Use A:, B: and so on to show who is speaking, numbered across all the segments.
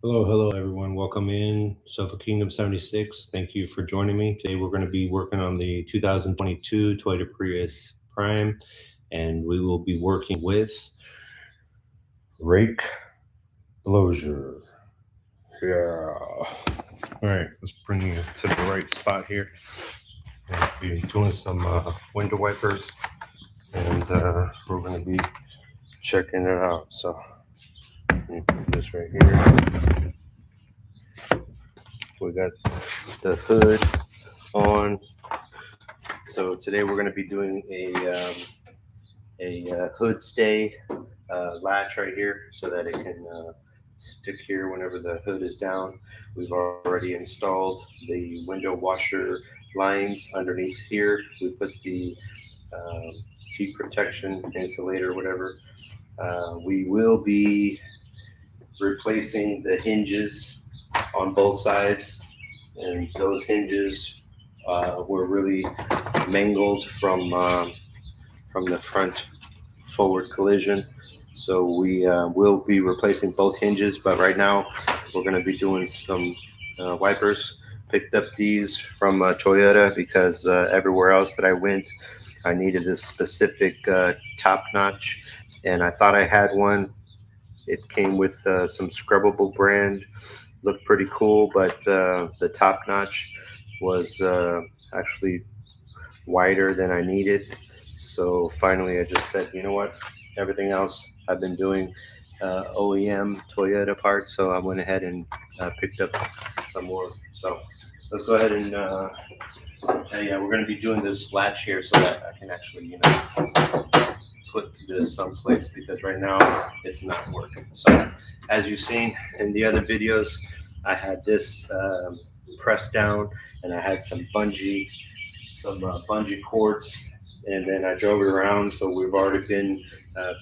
A: Hello, everyone. Welcome in SofaKingdom76. Thank you for joining me. Today we're going to be working on the 2022 Toyota Prius Prime, and we will be working with rake closure. Yeah. All right, let's bring you to the right spot here. We'll be doing some window wipers, and we're going to be checking it out. So, let me put this right here. We got the hood on. So today we're going to be doing a hood stay latch right here so that it can stick here whenever the hood is down. We've already installed the window washer lines underneath here. We put the um, heat protection insulator, whatever. We will be replacing the hinges on both sides, and those hinges were really mangled from the front forward collision. So we will be replacing both hinges, but right now we're going to be doing some wipers. Picked up these from Toyota because everywhere else that I went, I needed this specific top notch, and I thought I had one. It came with some scrubbable brand, looked pretty cool, but the top notch was actually wider than I needed. So finally, I just said, you know what? Everything else I've been doing OEM Toyota parts, so I went ahead and picked up some more. So let's go ahead and yeah, we're going to be doing this latch here so that I can actually, put this someplace because right now it's not working. So as you've seen in the other videos, I had this pressed down and I had some bungee cords, and then I drove it around. So we've already been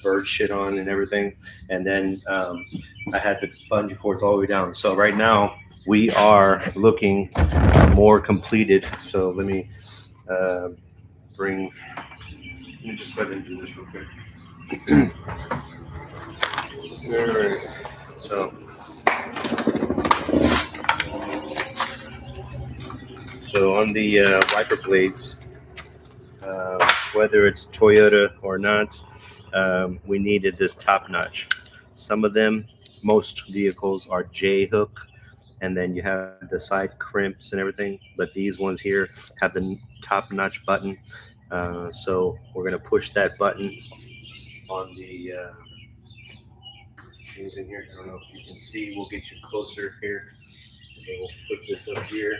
A: bird shit on and everything, and then I had the bungee cords all the way down. So right now we are looking more completed. So uh, bring. Let me just go ahead and do this real quick. All right. So on the wiper blades, whether it's Toyota or not, we needed this top notch. Some of them, most vehicles are J hook, and then you have the side crimps and everything. But these ones here have the top notch button. So we're gonna push that button on the things in here. I don't know if you can see. We'll get you closer here. So we'll put this up here.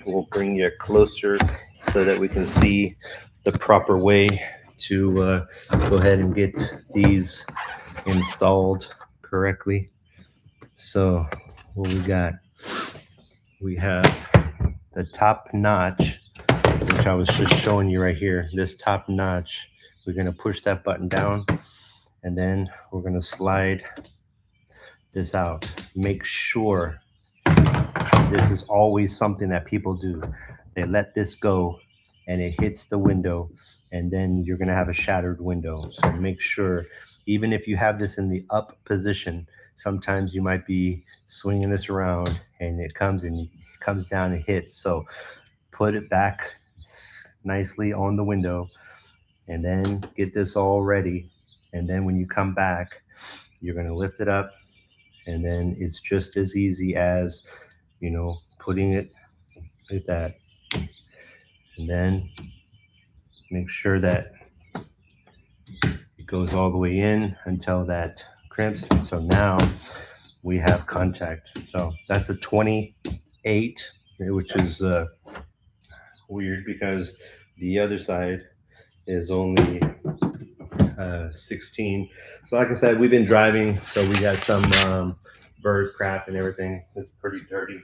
A: We'll bring you closer so that we can see the proper way to go ahead and get these installed correctly. So what we got? We have the top notch, which I was just showing you right here. This top notch, we're going to push that button down, and then we're going to slide this out. Make sure, this is always something that people do. They let this go and it hits the window, and then you're going to have a shattered window. So make sure, even if you have this in the up position, sometimes you might be swinging this around and it comes down and hits. So put it back nicely on the window, and then get this all ready. And then when you come back, you're going to lift it up, and then it's just as easy as, putting it like that. And then make sure that it goes all the way in until that crimps. So now we have contact. So that's a 28, which is weird because the other side is only 16. So like I said, we've been driving, so we got some bird crap and everything. It's pretty dirty,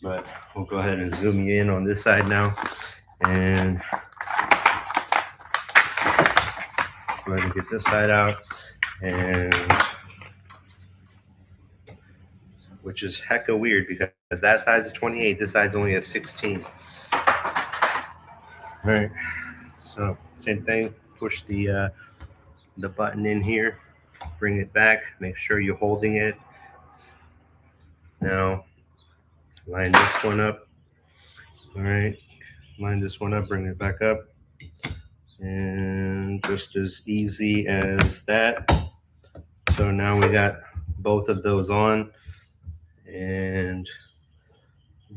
A: but we'll go ahead and zoom you in on this side now, and go ahead and get this side out, and which is hecka weird because that side's 28, this side's only a 16. All right, so same thing, push the button in here, bring it back, make sure you're holding it Now line this one up. All right, line this one up, bring it back up, and just as easy as that. So now we got both of those on, and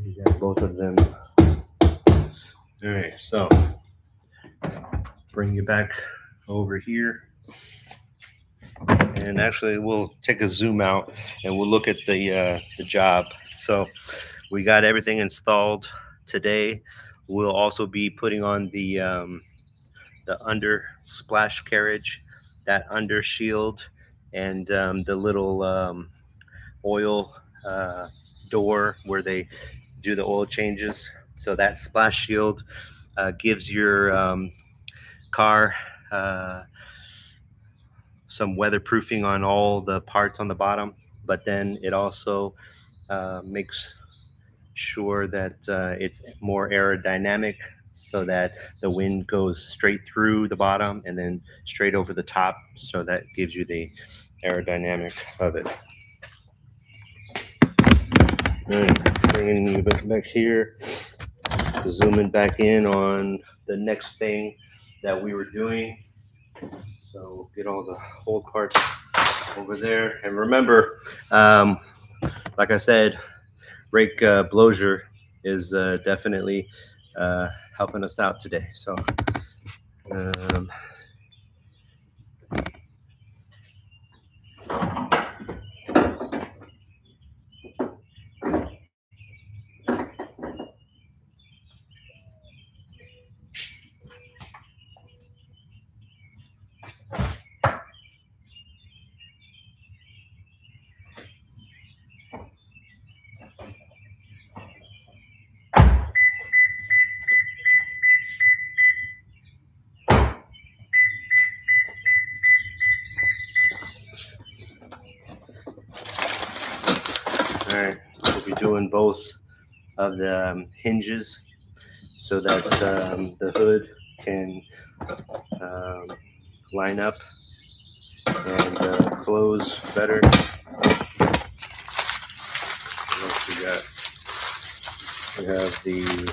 A: we got both of them. All right, so bring you back over here. And actually, we'll take a zoom out and we'll look at the job. So we got everything installed today. We'll also be putting on the under splash carriage, that under shield, and the little oil door where they do the oil changes. So that splash shield gives your car some weatherproofing on all the parts on the bottom, but then it also makes sure that it's more aerodynamic so that the wind goes straight through the bottom and then straight over the top, so that gives you the aerodynamic of it. All right, bringing you back here, zooming back in on the next thing that we were doing. So get all the old parts over there. And remember, like I said, Rake Blozier is definitely helping us out today. So all right, we'll be doing both of the hinges so that the hood can line up and close better. What else we got? We have the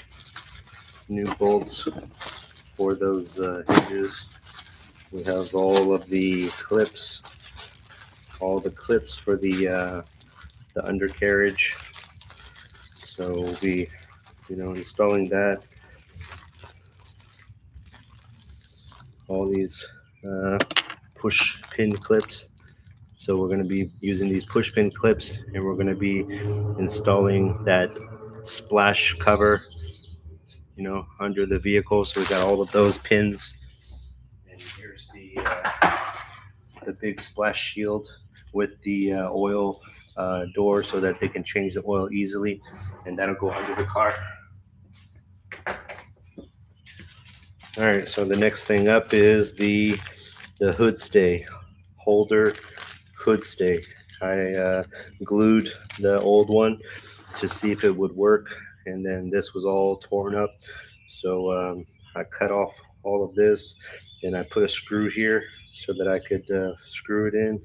A: new bolts for those hinges. We have all of the clips, all the clips for the undercarriage. So we'll be, installing that. All these push pin clips. So we're going to be using these push pin clips, and we're going to be installing that splash cover, under the vehicle. So we got all of those pins, and here's the big splash shield with the oil door, so that they can change the oil easily, and that'll go under the car. All right, so the next thing up is the hood stay holder. Hood stay. I glued the old one to see if it would work, and then this was all torn up, so I cut off all of this, and I put a screw here so that I could screw it in,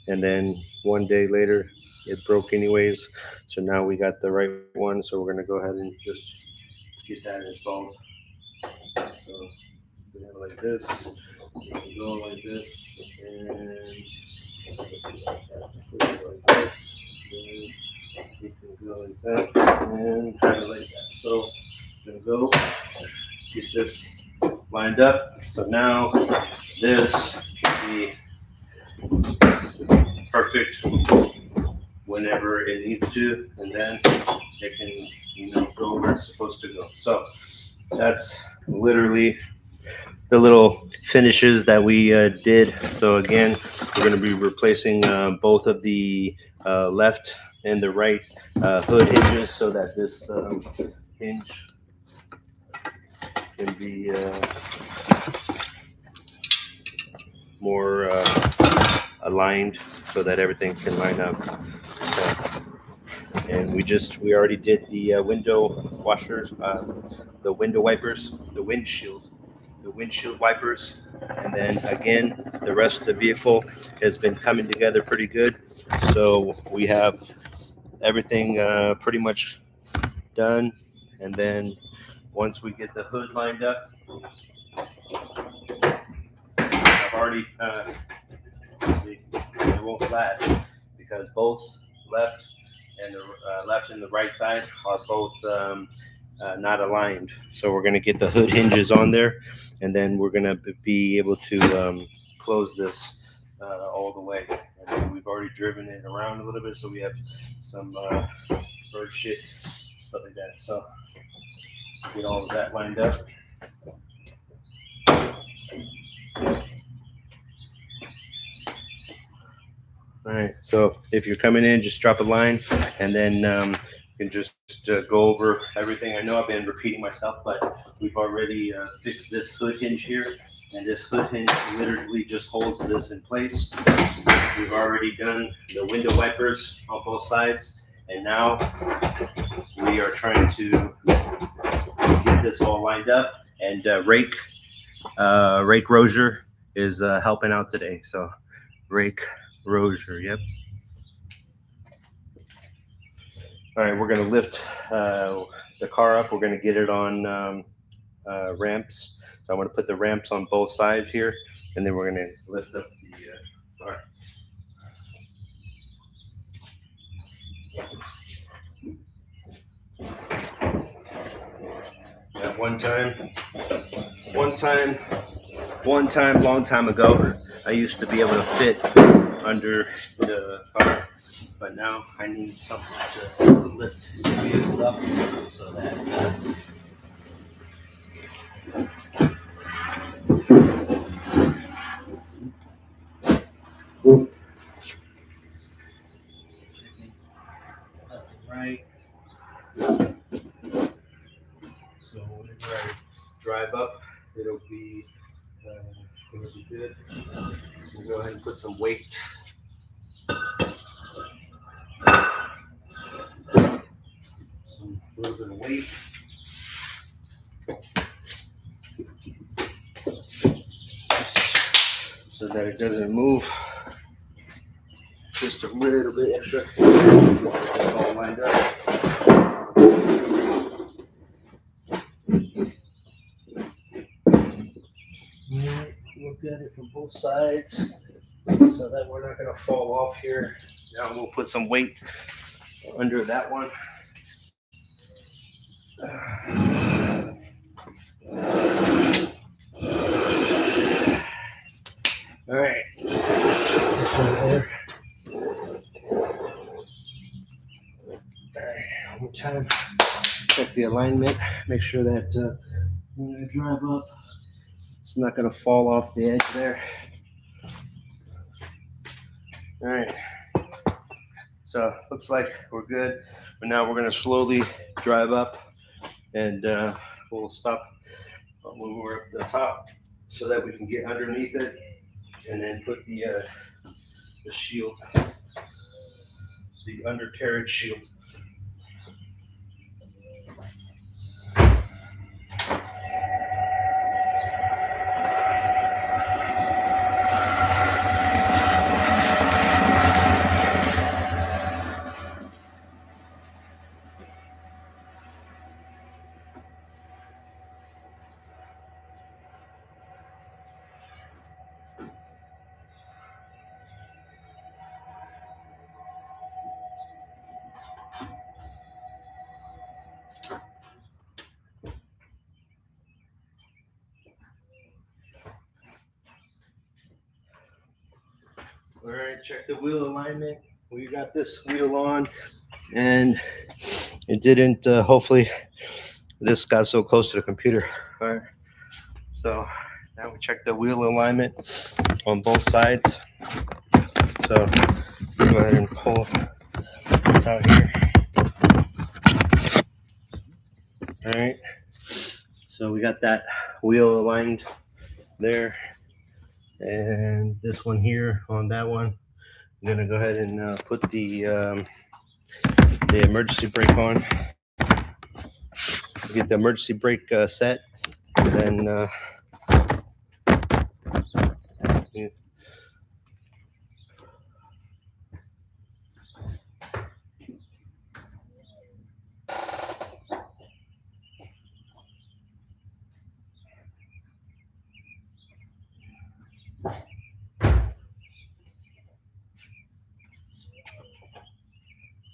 A: and then one day later it broke anyways, so now we got the right one, so we're going to go ahead and just get that installed. So we have it like this, you can go like this, and put it like this, and you can go like that, and have it like that. So I'm going to go get this lined up. So now this can be perfect whenever it needs to, and then it can, go where it's supposed to go. So that's literally the little finishes that we did. So again, we're going to be replacing both of the left and the right hood hinges, so that this hinge can be more aligned, so that everything can line up. So, and we already did the window washers, the window wipers, the windshield wipers, and then again the rest of the vehicle has been coming together pretty good. So we have everything pretty much done. And then once we get the hood lined up, I've already it won't flat because both left and the right side are both not aligned. So we're going to get the hood hinges on there, and then we're going to be able to close this all the way. And then we've already driven it around a little bit, so we have some bird shit, stuff like that. So get all of that lined up. All right, so if you're coming in, just drop a line, and then you can just go over everything. I know I've been repeating myself, but we've already fixed this hood hinge here, and this hood hinge literally just holds this in place. We've already done the window wipers on both sides, and now we are trying to get this all lined up. And Rake Rozier is helping out today. So Rake Rozier, yep. All right, we're going to lift the car up. We're going to get it on ramps. So I'm going to put the ramps on both sides here, and then we're going to lift up the car. At one time, long time ago, I used to be able to fit under the car, but now I need something to lift the vehicle up so that left and right. So whenever I drive up, it'll be good. We'll go ahead and put some weight. Some little bit of weight. So that it doesn't move. Just a little bit extra. It's all lined up. Look at it from both sides so that we're not going to fall off here. Now we'll put some weight under that one. All right. One more time. Check the alignment. Make sure that when I drive up, it's not going to fall off the edge there. All right. So looks like we're good. But now we're going to slowly drive up, and we'll stop when we're at the top so that we can get underneath it and then put the shield, the undercarriage shield. All right, check the wheel alignment. We got this wheel on, and it didn't, hopefully, this got so close to the computer. All right, so now we check the wheel alignment on both sides. So go ahead and pull this out here. All right, so we got that wheel aligned there. And this one here on that one, I'm gonna go ahead and put the emergency brake on. Get the emergency brake set, and then yeah.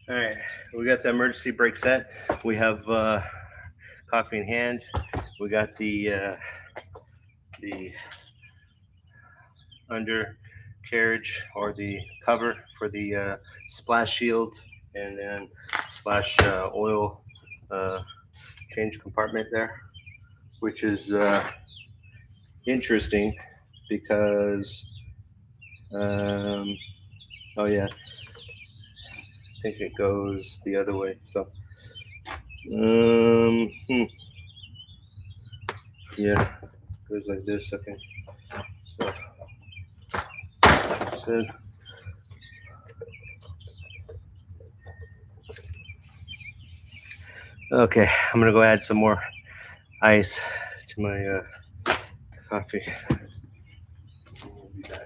A: All right, we got the emergency brake set. We have coffee in hand. We got the undercarriage or the cover for the splash shield, and then slash oil uh, change compartment there, which is interesting because oh yeah, I think it goes the other way. So yeah, goes like this. Okay, so okay, I'm gonna go add some more ice to my coffee. We'll be back.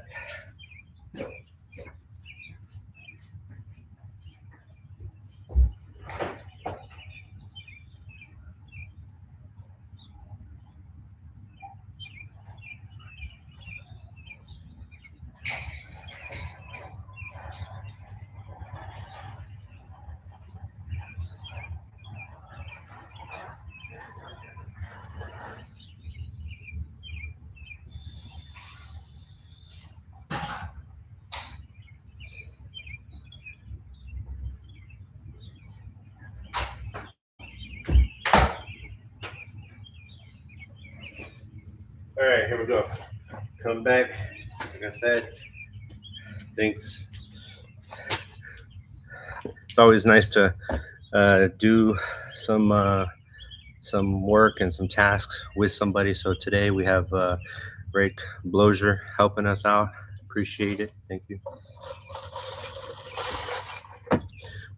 A: All right, here we go. Come back. Like I said, thanks. It's always nice to do some work and some tasks with somebody. So today we have Rick Blozier helping us out. Appreciate it. Thank you.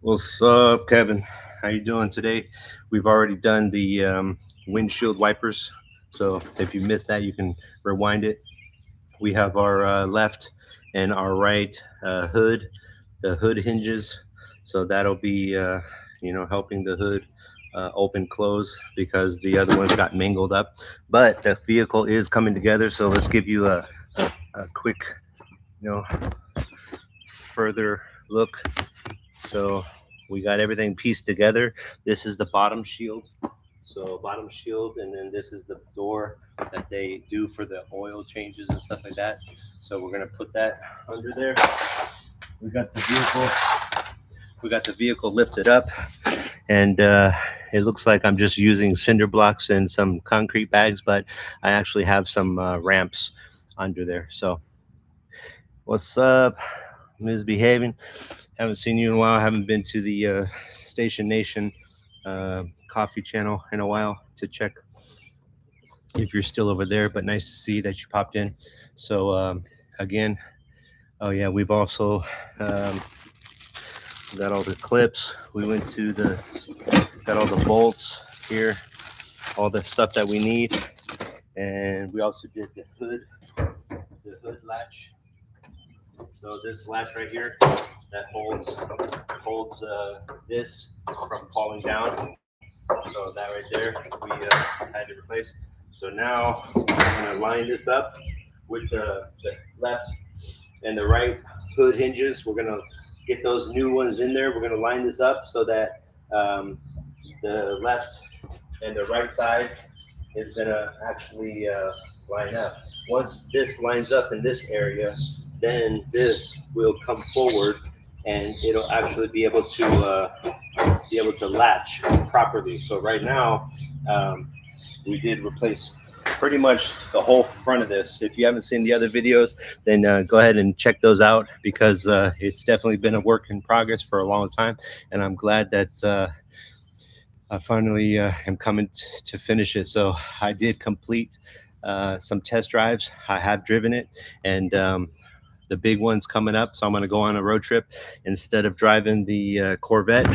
A: What's up, Kevin? How you doing today? We've already done the windshield wipers. So if you missed that, you can rewind it. We have our left and our right hood, the hood hinges. So that'll be, helping the hood open close because the other ones got mangled up. But the vehicle is coming together. So let's give you a quick, further look. So we got everything pieced together. This is the bottom shield. So bottom shield, and then this is the door that they do for the oil changes and stuff like that. So we're gonna put that under there. We got the vehicle lifted up, and it looks like I'm just using cinder blocks and some concrete bags, but I actually have some ramps under there. So what's up, misbehaving? Haven't seen you in a while. Haven't been to the Station Nation coffee channel in a while to check if you're still over there, but nice to see that you popped in. So again, oh yeah, we've also got all the clips. We went to got all the bolts here, all the stuff that we need, and we also did the hood latch. So this latch right here that holds this from falling down. So that right there we had to replace. So now I'm gonna line this up with the left and the right hood hinges. We're gonna get those new ones in there. We're gonna line this up so that the left and the right side is gonna actually line up. Once this lines up in this area, then this will come forward and it'll actually be able to latch properly. So right now, we did replace pretty much the whole front of this. If you haven't seen the other videos, then go ahead and check those out because it's definitely been a work in progress for a long time, and I'm glad that I finally am coming to finish it. So I did complete some test drives. I have driven it, and the big one's coming up, so I'm going to go on a road trip instead of driving the Corvette,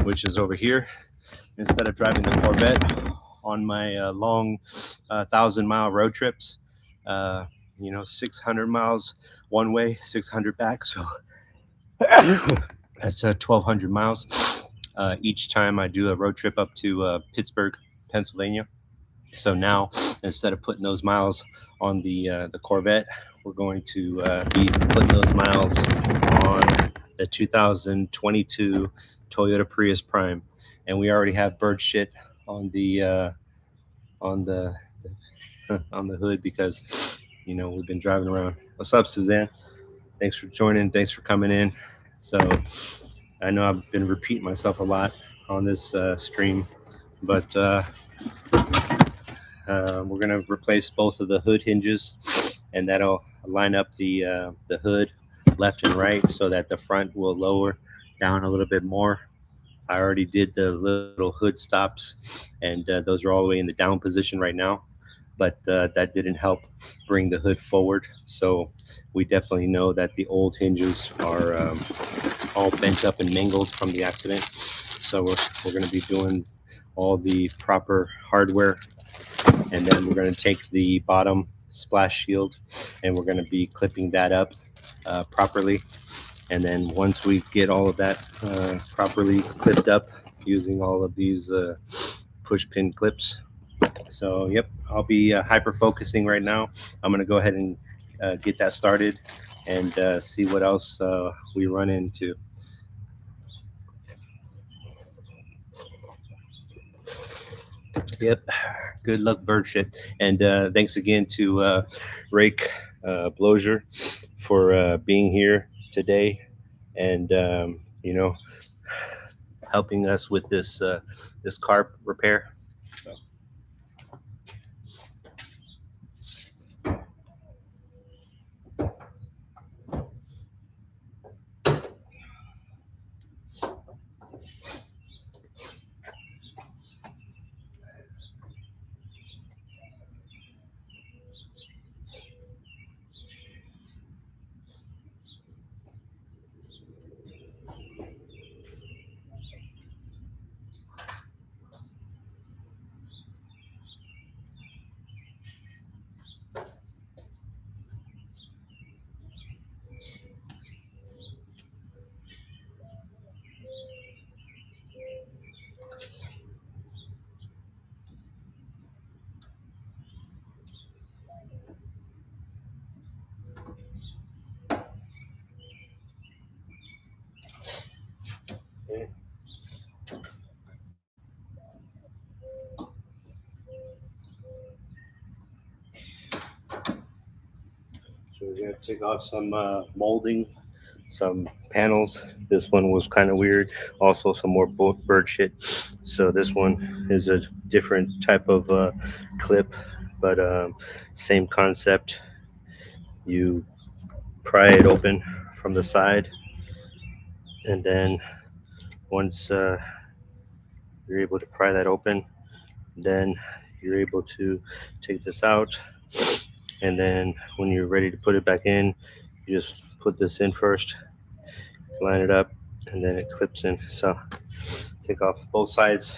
A: which is over here. Instead of driving the Corvette on my long 1,000-mile road trips, 600 miles one way, 600 back, so that's 1,200 miles each time I do a road trip up to Pittsburgh, Pennsylvania. So now, instead of putting those miles on the Corvette, we're going to be putting those miles on the 2022 Toyota Prius Prime, and we already have bird shit on on the on the hood because we've been driving around. What's up, Suzanne? Thanks for joining. Thanks for coming in. So I know I've been repeating myself a lot on this stream, but we're gonna replace both of the hood hinges, and that'll line up the hood left and right so that the front will lower down a little bit more. I already did the little hood stops, and those are all the way in the down position right now. But that didn't help bring the hood forward. So we definitely know that the old hinges are all bent up and mangled from the accident. So we're going to be doing all the proper hardware, and then we're going to take the bottom splash shield and we're going to be clipping that up properly. And then once we get all of that properly clipped up using all of these push pin clips. So yep, I'll be hyper focusing right now. I'm going to go ahead and get that started and see what else we run into. Yep. Good luck, bird shit. And thanks again to Rake Blozier for being here today and helping us with this car repair. Okay. So we're gonna take off some molding, some panels. This one was kind of weird. Also, some more bird shit. So this one is a different type of clip, but same concept. You pry it open from the side, and then once you're able to pry that open, then you're able to take this out, and then when you're ready to put it back in, you just put this in first, line it up, and then it clips in. So take off both sides.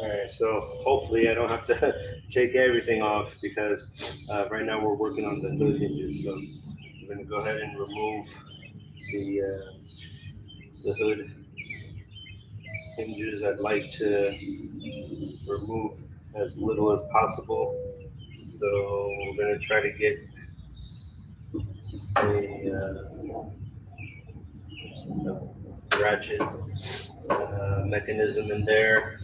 A: All right, so hopefully I don't have to take everything off because right now we're working on the hood hinges. So I'm going to go ahead and remove the hood hinges. I'd like to remove as little as possible. So we're going to try to get a ratchet mechanism in there,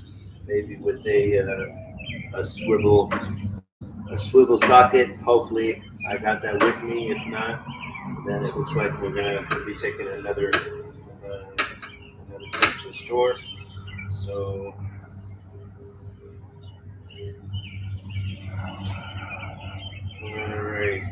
A: maybe with a swivel socket. Hopefully, I got that with me. If not, then it looks like we're gonna be taking another trip to the store. So. All right.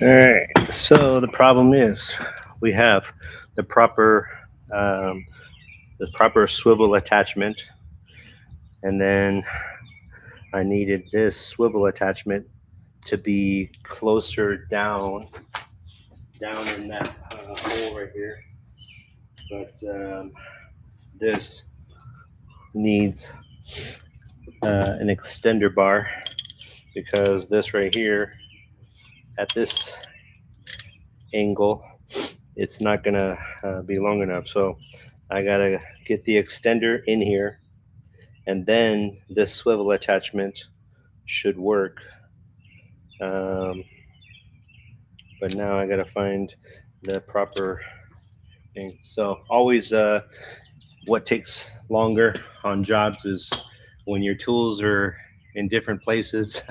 A: All right. So the problem is we have the proper um, swivel attachment, and then I needed this swivel attachment to be closer down in that hole right here. But this needs an extender bar, because this right here at this angle, it's not gonna be long enough. So I gotta get the extender in here, and then this swivel attachment should work. But now I gotta find the proper thing. So always what takes longer on jobs is when your tools are in different places.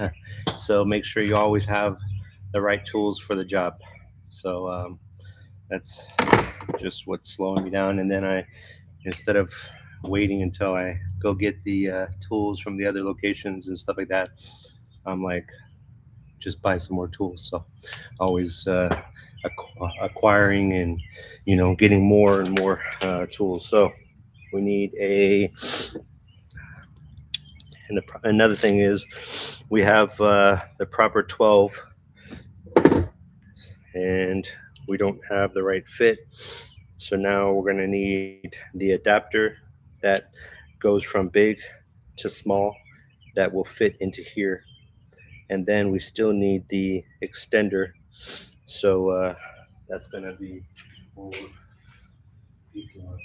A: So make sure you always have the right tools for the job. So that's just what's slowing me down. And then instead of waiting until I go get the tools from the other locations and stuff like that, I'm like, just buy some more tools. So always acquiring and getting more and more tools. So we need another thing is we have the proper 12, and we don't have the right fit. So now we're going to need the adapter that goes from big to small that will fit into here. And then we still need the extender. So that's going to be over piece one.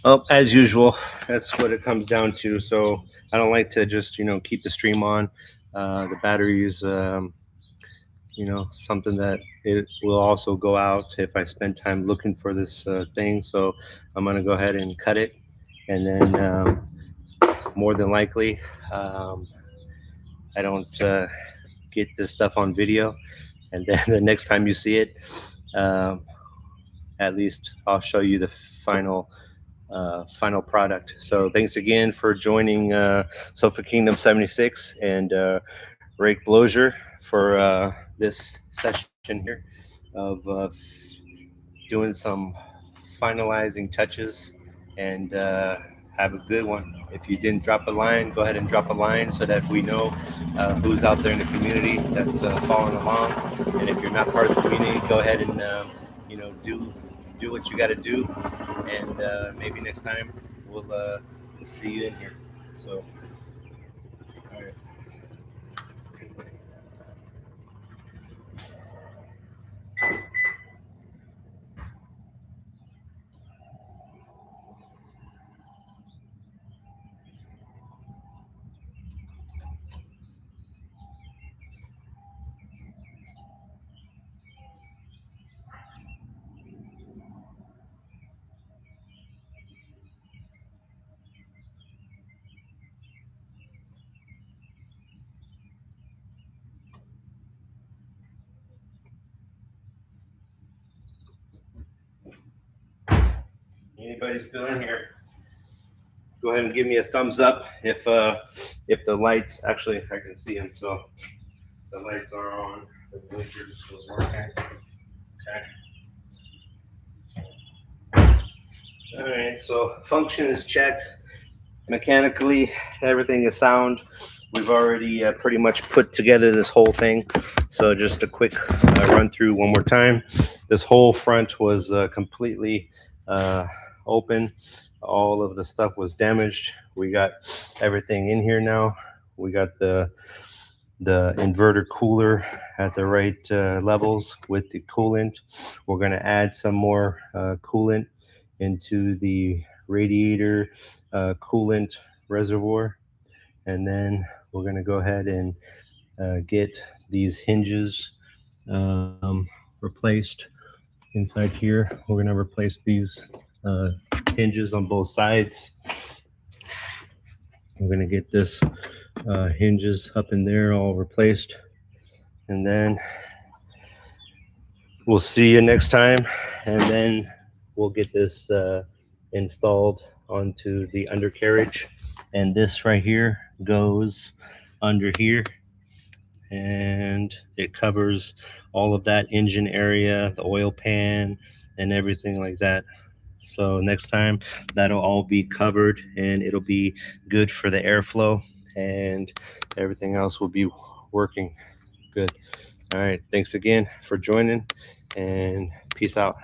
A: Well, as usual, that's what it comes down to. So I don't like to just keep the stream on. The battery is something that it will also go out if I spend time looking for this thing. So I'm gonna go ahead and cut it, and then more than likely I don't get this stuff on video, and then the next time you see it, at least I'll show you the final product. So thanks again for joining SofaKingdom76 and Rake Blozier for this session here of doing some finalizing touches and Have a good one. If you didn't drop a line, go ahead and drop a line so that we know who's out there in the community that's following along. And if you're not part of the community, go ahead and do what you got to do. And maybe next time we'll see you in here. So, all right. Anybody still in here? Go ahead and give me a thumbs up if the lights, actually I can see them, so the lights are on. The blinkers was working. Okay. All right. So function is checked. Mechanically, everything is sound. We've already pretty much put together this whole thing. So just a quick run through one more time. This whole front was completely open. All of the stuff was damaged. We got everything in here now. We got the inverter cooler at the right levels with the coolant. We're going to add some more coolant into the radiator coolant reservoir, and then we're going to go ahead and get these hinges replaced inside here. We're going to replace these hinges on both sides. We're going to get this hinges up in there all replaced, and then we'll see you next time, and then we'll get this installed onto the undercarriage. And this right here goes under here, and it covers all of that engine area, the oil pan, and everything like that. So next time that'll all be covered, and it'll be good for the airflow, and everything else will be working good. All right. Thanks again for joining, and peace out.